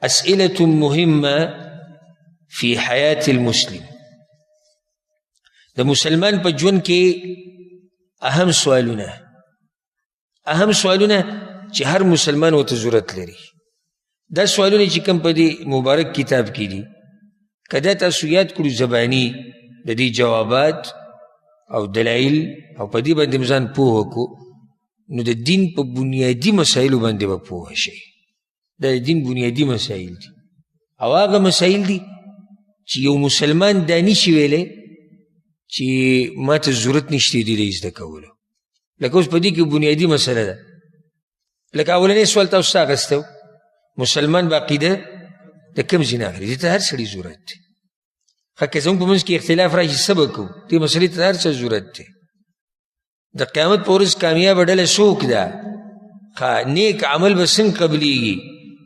اسئلة مهمة في حياة المسلم. د مسلمان په ژوند کې اهم سوالونه چې هر مسلمان ورته ضرورت لري. دا سوالونه چې کوم په دې مبارک کتاب کې دي، که دا تاسو یاد کړو زباني د دې جوابات او دلایل او په دې باندې ځان پوه وکړو، نو د دین په بنیادي مسایلو باندې به پوه شئ. دا د دین بنیادي مسایل دي، او هغه مسایل دي چې یو مسلمان دا نشي ویلی چې ما ته ضرورت نشته دي د زده کولو. لکه اوس په دې کې بنیادي مسله ده، لکه اولنی سوال تاسو ته اخیستی و، مسلمان به عقیده د کوم ځای نه اخلي؟ دې ته هر سړي ضرورت دی. ښه که زموږ په منځ کې اختلاف راشي څه به کوو؟ دې مسلې ته هر څه ضرورت دی. د قیامت په ورځ کامیابه ډله څوک ده؟ نیک عمل به څنګه قبلیږي؟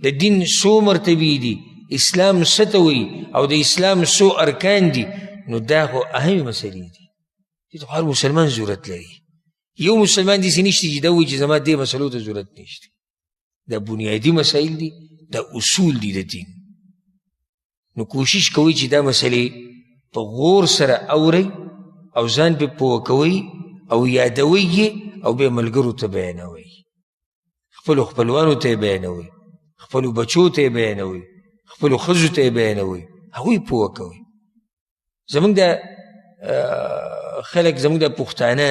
د دین څو مرتبې دي؟ اسلام څه ته وایي؟ او د اسلام څو ارکان دي؟ نو دا خو اهمې مسلې دي، دې ته هر مسلمان ضرورت لري. یو مسلمان داسې نشته چې دا وایي چې زما دې مسلو ته ضرورت نشته. دا بنیادي مسایل دي، دا اصول دي د دین. نو کوشش کوئ چې دا مسلې په غور سره اورئ او ځان پې پوه کوئ او یادوئ یې او بیا ملګرو ته بیانوئ، خپلو خپلوانو ته یې بیانوئ، خپلو بچو ته یې بیانوئ، خپلو ښځو ته یې بیانوئ، هغوی پوه کوئ. زمونږ د خلک، زمونږ د پښتانه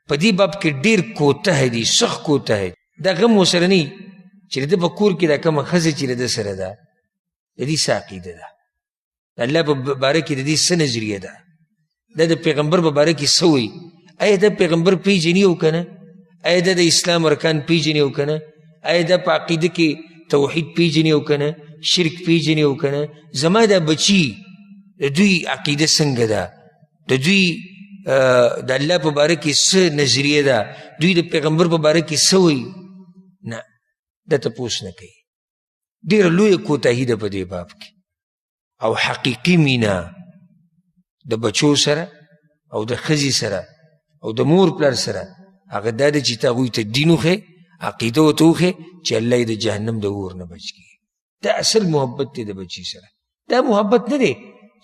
په دې باب کې ډېر کوته دي، سخت کوته دي. دا غم ورسره نه وي چې د ده په کور کې دا کومه ښځه چې د ده سره ده، د دې څه عقیده ده، د الله په باره کې د دې څه نظریه ده، دا د پیغمبر په باره کې څه وایي؟ آیا دا پیغمبر پیژني او که نه؟ آیا دا د اسلام ارکان پیژني او که نه؟ آیا دا په عقیده کې توحید پیژني او که نه؟ شرک پیژني او که نه؟ زما دا بچي د دوی عقیده څنګه ده؟ د دوی د الله په باره کې څه نظریه ده؟ دوی د پیغمبر په باره کې څه وایي؟ نه، دا تپوس نه کوي. ډېره لویه کوتاهي ده په دې باب کې. او حقیقي مینه د بچو سره او د ښځې سره او د مور پلار سره هغه دا ده چې ته هغوی ته دین وښیې، عقیده ورته وښیې چې الله یې د جهنم د اور نه بچ کړي. دا اصل محبت دی د بچي سره. دا محبت نه دی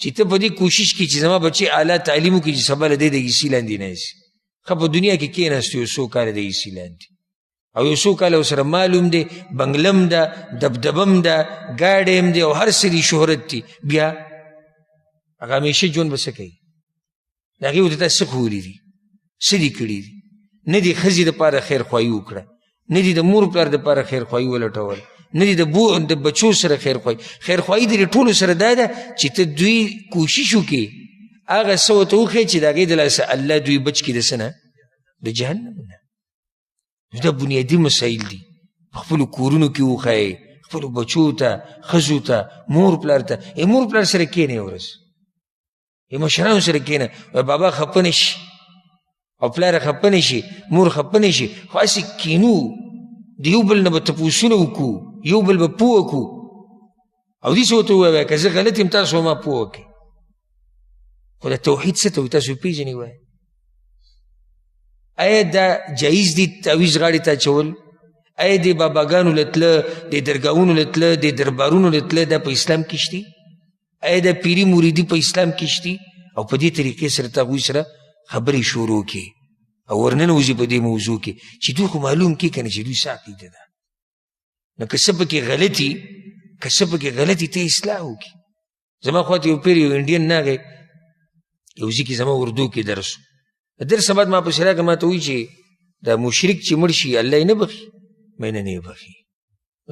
چې ته په دې کوشش کې چې زما بچی اعلی تعلیم وکړي چې سبا له دې د ایسي لاندې نه ایسي. ښه په دنیا کې کېناست یو څو کاله د ایسي لاندې، او یو څو کاله ورسره معلوم دی، بنګلم ده، دبدبم ده، ګاډی هم دی او هر څه دي، شهرت دي، بیا هغه همیشه ژوند به څه کوي؟ د هغې ورته تا څه ښولي دي؟ څه دي کړي دي؟ نه دي ښځې دپاره خیرخواهي وکړه، نه دي د مور پلار دپاره خیرخواهي ولټول، نه دي د بچو سره خیرخواهي. خیرخواهي د ټولو سره دا ده چې ته دوی کوشش وکړي هغه څه ورته وښیې چې د هغې د لاسه الله دوی بچ کړي د څه نه؟ د جهنم نه. دا بنیادي مسایل دي، په خپلو کورونو کې وښایئ، خپلو بچو ته، ښځو ته، مور پلار ته. مور پلار سره کښېنئ ورځ، مشرانو سره کښېنه، بابا خفه نه شي او پلاره خفه نه شي، مور خفه نه شي، خو هسې کښېنو، د یو بل نه به تپوسونه وکړو، یو بل به پوه کړو، او داسې ورته ووایه که زه غلط یم تاسو ما پوه کړئ. خو د توحید څه ته وایي تاسو پېژنئ وایه؟ آیا دا جایز دي تعویز غاړې ته اچول؟ آیا د باباګانو له تله، د درګاهونو له تله، د دربارونو له تله دا په اسلام کې شتي؟ آیا دا پیري مریدي په اسلام کې شتي؟ او په دې طریقې سره ته هغوی سره خبرې شروع کړي او ورننوځي په دې موضوع کې چې دوی خو معلوم کړي که نه چې دوی څه عقیده ده. نو که څه پکې غلطي ته اصلاح وکړي. زما خواته یو پیر، یو انډین ناغی، یو ځای کې زما اردو کې درس و. د درس بعد ما پسې راغی، ما ته وایي چې دا مشرک چې مړ شي الله یې نه بخي؟ ما نه یې بخي،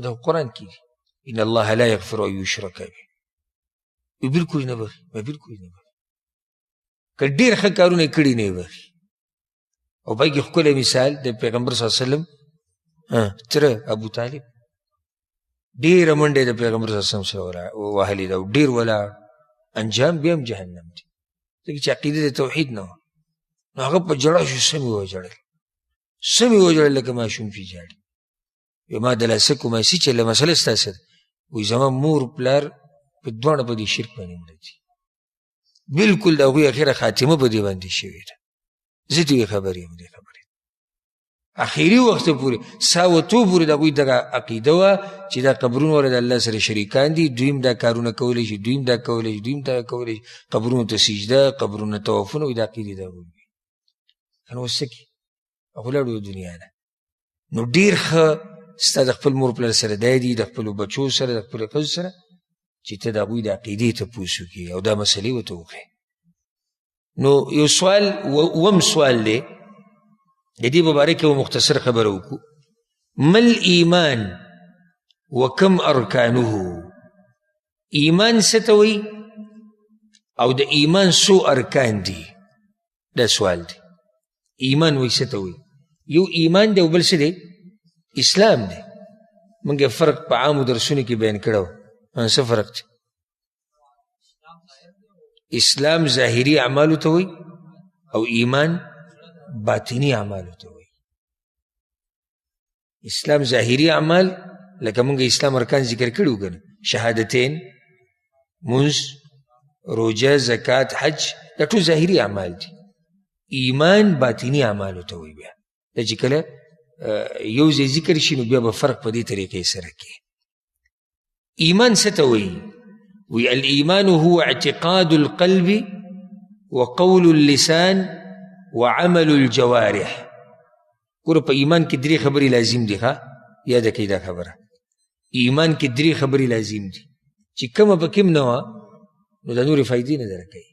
دا قرآن کې دي، ان الله لا یغفر ان یشرک به. بالکل نه بخي، بالکل نه بخي، که ډېر ښه کارونه یې کړي نه یې بخي. او پای کې ښکلی مثال د پیغمبر صلی الله علیه وسلم تره ابو طالب، ډېره منډه د پیغمبر صلی الله علیه وسلم سره وهلې ده او ډېر ولاړ، انجام بیا هم جهنم دی، ځکه چې عقیده د توحید نه وه. نو هغه په ژړا شو، سمې وژړل لکه ماشوم چې ژاړي. ما د لاسه کومه سي چې له مسله ستاسې ده، وایي زما مور پلار په دواړه په دې شرک باندې مړه دي، بلکل د هغوی اخره خاتمه په دې باندې شوې ده. زه دې خبر یم دې خبرې اخیری وخت پورې ساوتو پورې د هغوی دغه عقیده وه چې دا قبرونه والا د الله سره شریکان دي، دوی هم دا کارونه کولی شي، دوی هم دا کولی شي، دوی هم دا کولی شي، قبرونو ته سجده، قبرونه طوافونه، وایي دا عقیدې د هغوی وي. که نو اوس څه کړي؟ هغه ولاړو دنیا نه. نو ډېر ښه ستا د خپل مور پلار سره دا دي، د خپلو بچو سره، د خپلو ښځو سره، چې ته د هغوی د عقیدې تپوس وکړې او دا مسلې ورته وښیې. نو یو سوال اووم سوال دی، د دې په باره کې به مختصر خبره وکړو. مل ایمان وکم ارکانه، ایمان څه ته وایي او د ایمان څو ارکان دي؟ دا سوال دی. ایمان وایي څه ته وایي؟ یو ایمان دی او بل څه دی؟ اسلام دی. موږ فرق په عامو درسونو کې بیان کړی و. څه فرق دی؟ اسلام ظاهري اعمالو ته وایي او ایمان باطنی اعمالو ته وایي. اسلام ظاهري اعمال لکه موږ اسلام ارکان ذکر کړي که نه، شهادتین، منځ، روژه، زکات، حج، دا ټول ظاهري اعمال دي. ایمان باطنی اعمالو ته وایي. بیا دا چې کله یو ځای ذکر شي نو بیا به فرق په دې طریقې سره کوي. ایمان څه ته وایي؟ وی الایمان هو اعتقاد القلب وقول اللسان وعمل الجوارح. ګوره په ایمان کې درې خبرې لازم دي. ښه یاده کوئ دا خبره. ایمان کې درې خبرې لازم دي چې کومه پکې هم نه وه نو د نورې فایدې نه در کوي.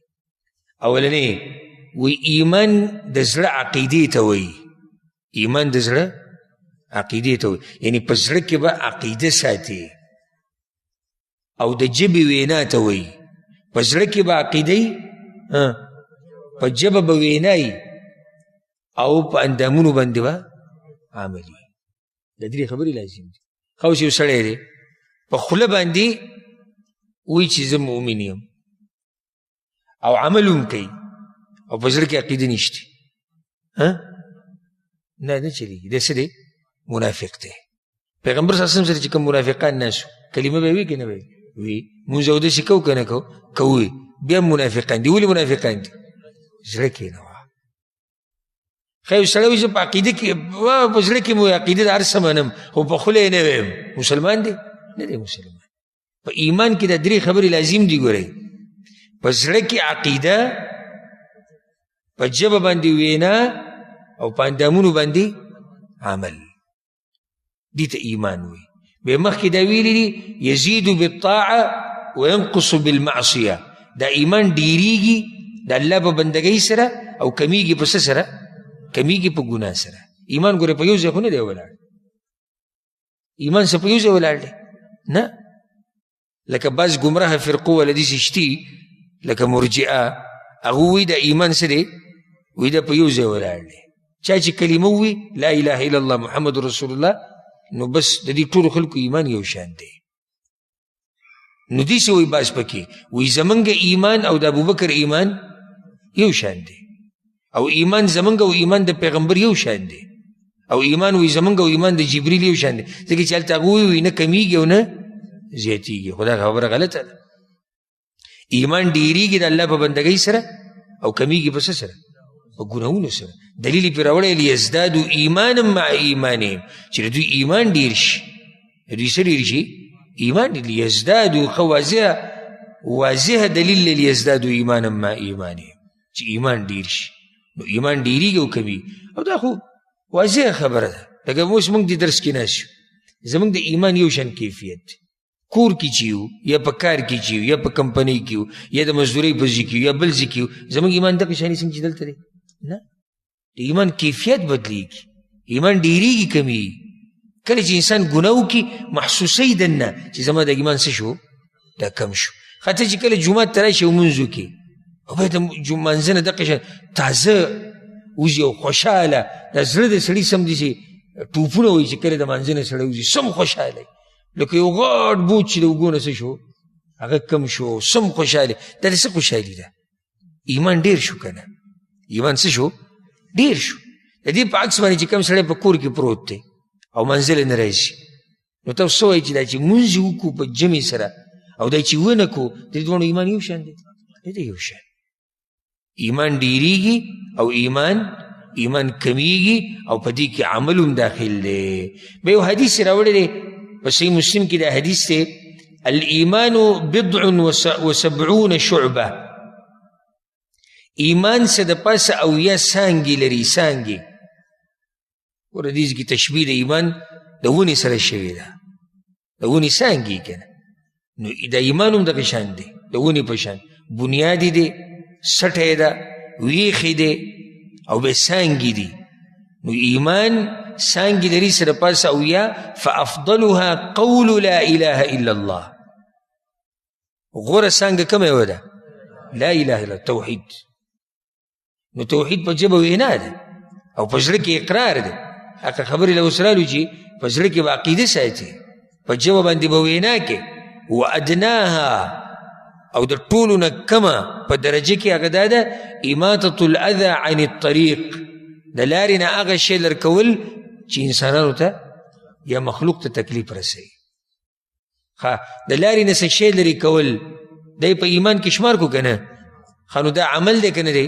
اولنې وی ایمان د زړه عقیدې ته وایي. ایمان د زړه عقیدې ته وایي، یعنی په زړه کې به عقیده ساتي. او د ژبې وینا ته وایي، په زړه کې به عقیده، په ژبه به وینایي او په اندامونو باندې به عملي. د درې خبرې لازم دي. ښه اوس یو سړی دی په خوله باندې وایي چې زه مؤمن یم او عمل هم کوي او په زړه کې عقیده نشته، نه چلېږي. دا څه دی؟ منافق دی. پیغمبر صلی الله علیه وسلم سره چې کوم منافقان ناست کلمه به وي که نه به وي؟ مونځ اودسې کوو که نه کوو؟ بیا منافقان دي. ولې منافقان دي؟ زړه کې نه وه. ښه یو سړی وایي چې په عقیده کې په زړه کې مو عقیده د هر څه منم خو په خوله یې نه ویم، مسلمان دی؟ نه دی مسلمان. په ایمان کې د درې خبرې لازم دي. ګورئ، په زړه کې عقیده، په ژبه باندې وینا او په اندامونو باندې عمل. دې ته ایمان وایي. بیا مخکې دا ویلي دي یزید بالطاعه وینقص بالمعصیه. دا ایمان ډیریږي د الله په بندګۍ سره او کمیږي په څه سره؟ کمیږي په ګناه سره. ایمان ګوره په یو ځای خو نه دی ولاړ. ایمان څه په یو ځای ولاړ دی؟ نه. لکه بعض ګمراه فرقو والا داسې شتي لکه مرجئه، هغه وایي د ایمان څه دی؟ وایي دا په یو ځای ولاړ دی. چا چې کلمه ووایي لا اله الا الله محمد رسول الله نو بس د دې ټولو خلکو ایمان یو شان دی. نو داسې وایي بعض پکې وایي زمونږ ایمان او د ابوبکر ایمان یو شان دی، او ایمان زمونږ او ایمان د پیغمبر یو شان دی، او ایمان وایي زمونږ او ایمان د جبریل یو شان دی. ځکه چې هلته هغه وایي نه کمیږي او نه زیاتیږي. خو دا خبره غلطه ده. ایمان ډیریږي د الله په بندګۍ سره او کمیږي په څه سره؟ په ګناهونو سره. دلیل یې پرې راوړی لیزدادو ایمانا مع ایمانهم، چې د دوی ایمان ډیر شي. د دوی څه ډیر شي؟ ایمان. لیزدادو ښه واضحه دلیل دی لیزدادو ایمانا مع ایمانهم، چې ایمان ډیر شي. نو ایمان ډیریږي او کمیږي. او دا خو واضحه خبره ده. لکه اوس موږ دې درس کې ناست یو، زموږ د ایمان یو شان کیفیت دی. کور کې چې یو یا په کار کې چې یو یا په کمپنۍ کې یو یا د مزدورۍ په ځای کې یو یا بل ځای کې یو، زموږ ایمان دغه شانې څنګه چې دلته دی؟ نه. د ایمان کیفیت بدلیږي. ایمان ډیریږي کمیږي. کله چې انسان ګناه وکړي محسوسوي دننه چې زما د ایمان څه شو؟ دا کم شو. حتی چې کله جومات ته راشي او لمونځ وکړي او باید د لمانځه نه دغه شان تازه وځي او خوشحاله، د زړه د سړي سمداسې ټوپونه وایي چې کله د لمانځه نه سړی وځي سم خوشحاله، لکه یو غټ بوج چې د اوږو نه څه شو هغه کم شو، سم خوشحاله. دا د څه خوشحالي ده؟ ایمان ډېر شو که نه؟ ایمان څه شو؟ ډېر شو. د دې په عکس باندې چې کوم سړی په کور کې پروت دی او منزل نه راځي، نو تاسو څه وایي چې دا چې مونځ وکړو په جمع سره او دا چې ونه کړو د دې دواړو ایمان یو شان دی؟ نه دی یو شان. ایمان ډېرېږي او ایمان ایمان کمیږي او په دې کې عمل هم داخل دی. بیا یو حدیث راوړی دی په صحیح مسلم کې، دا حدیث دی الایمان 70 شعبه، ایمان څه د پاسه 80 څانګې لري. څانګې ګوره حدیث کې تشبیه د ایمان د ونې سره شوې ده، د ونې څانګې که نه، نو د ایمان هم دغه شان دی، د ونې په شان بنیاد دی، سټی ده، ویښې دی او بیا څانګې دي. نو ایمان څانګې لري څه د پاسه 80، فافضلها قول لا اله الا الله. غوره څانګه کومه یوه ده؟ لا اله الا توحید. نو توحید په ژبه وینا ده او په زړه کې اقرار ده. هغه خبرې له اوس رالو چې په زړه کې به عقیده ساتي، په ژبه باندې به وینا کې. وادناها او د ټولو نه کمه په درجه کې هغه دا ده اماطة الاذى عن الطریق، د لارې نه هغه شی لر کول چې انسانانو ته یا مخلوق ته تکلیف رسوي. د لارې نه څه شی لرې کول دی په ایمان کې شمار کو که نه؟ نو دا عمل دی که نه دی؟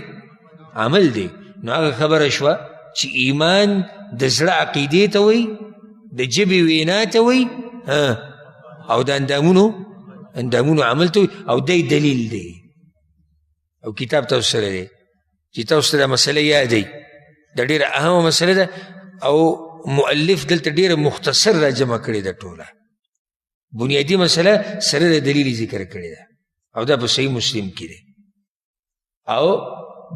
عمل دی. نو هغه خبره شوه چې ایمان د زړه عقیدې ته وایي، د ژبې وینا ته وایي، او د اندامونو عمل ته وایي، او دی دلیل دی او کتاب تاسو سره دی چې تاسو ته دا مسله یادوي. دا ډېره اهمه مسله ده او مؤلف دلته ډېره مختصر را جمع کړې ده ټوله. بنیادي مسله سره د دلیل ذکر کړې ده او دا په صحیح مسلم کې دی. او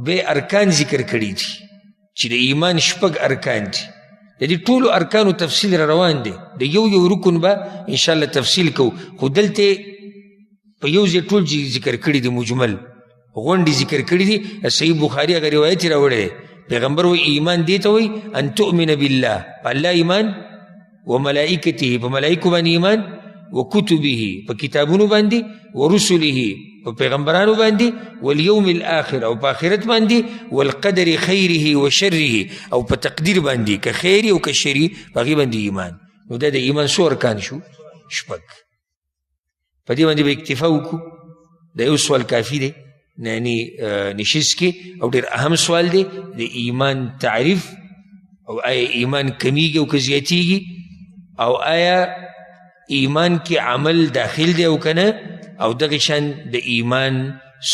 بیا ارکان ذکر کړي دي چې د ایمان 6 ارکان دي. د دې ټولو ارکانو تفصیل را روان دی، د یو رکن به انشاءالله تفصیل کو، خو دلته په یو ځای ټول ذکر کړي دي، مجمل غونډې ذکر کړي دي. صحیح بخاري هغه روایت یې راوړی دی، پیغمبر وایي ایمان دې ته وایي ان تؤمن بالله، په الله ایمان، وملائکته، په ملائکو باندې ایمان، وکتبه، په کتابونو باندې، ورسله، په پیغمبرانو باندې، والیوم الاخر، او په آخرت باندې، والقدر خیره وشره، او په تقدیر باندې که خیری او که شری، په هغې باندې ایمان. نو دا د ایمان څو ارکان شو؟ 6. په دې باندې به اکتفا وکړو. دا یو سوال کافي دی یعنی نشست کې، او ډېر اهم سوال دی د ایمان تعریف، او آیا ایمان کمیږي او که زیاتیږي، او آیا ایمان کې عمل داخل دی او که نه، او دغه شان د ایمان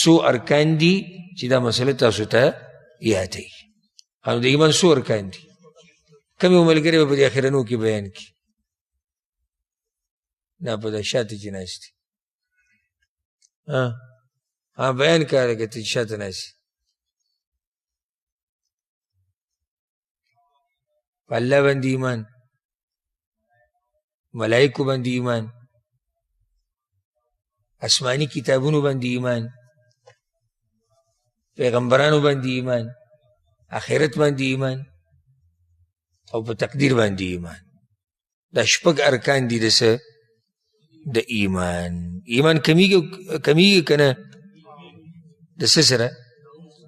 څو ارکان دي چې دا مسله تاسو ته یادوي. او د ایمان څو ارکان دي؟ کوم یو ملګری به په دې اخرنو کې بیان کړي؟ دا په دا شاته چې ناست دي بیان کړه که ته شاته ناست په الله باندې ایمان، ملائکو باندې ایمان، آسمانی کتابونو باندې ایمان، پیغمبرانو باندې ایمان، آخرت باندې ایمان، او په تقدیر باندې ایمان. دا 6 ارکان دي د څه؟ د ایمان. ایمان کمیږي که نه؟ د څه سره؟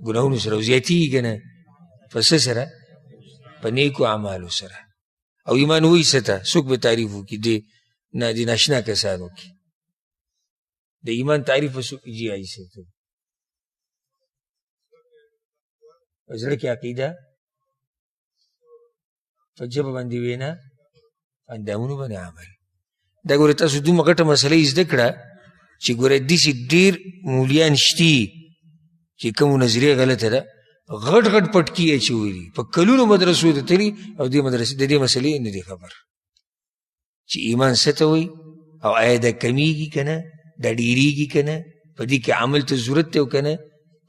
ګناهونو سره. او زیاتیږي که نه؟ په څه سره؟ په نیکو اعمالو سره. او ایمان وایي څه ته؟ څوک به تعریف وکړي د ناشنا کسانو کې؟ د ایمان تعریف څوک جی آئی سے تو په زړه کې عقیده، په ژبه باندې وینا، اندامونو باندې عمل. دا ګوره تاسو دومره غټه مسله زده کړه چې ګوره داسې ډېر مولیان شتي چې کومو نظریه غلطه ده، غټ غټ پټکي اچولي دي، په کلونو مدرسو ته تللي او د دې مسلې نه دي خبر چې ایمان څه ته وایي، او آیا دا کمیږي که نه، دا ډېرېږي که نه، په دې کې عمل ته ضرورت دی او که نه.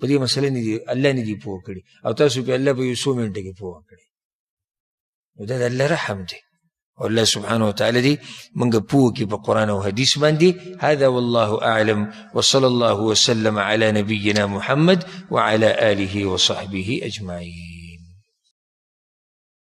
په دې مسله نه دي الله نه دي پوه کړي، او تاسو په الله په یو څو منټه کې پوه کړي. نو دا د الله رحم دی، او الله سبحانه وتعالی دی موږ پوه کړي په قرآن او حدیث باندې. هذا والله اعلم، وصلى الله وسلم على نبينا محمد وعلى آله وصحبه اجمعين.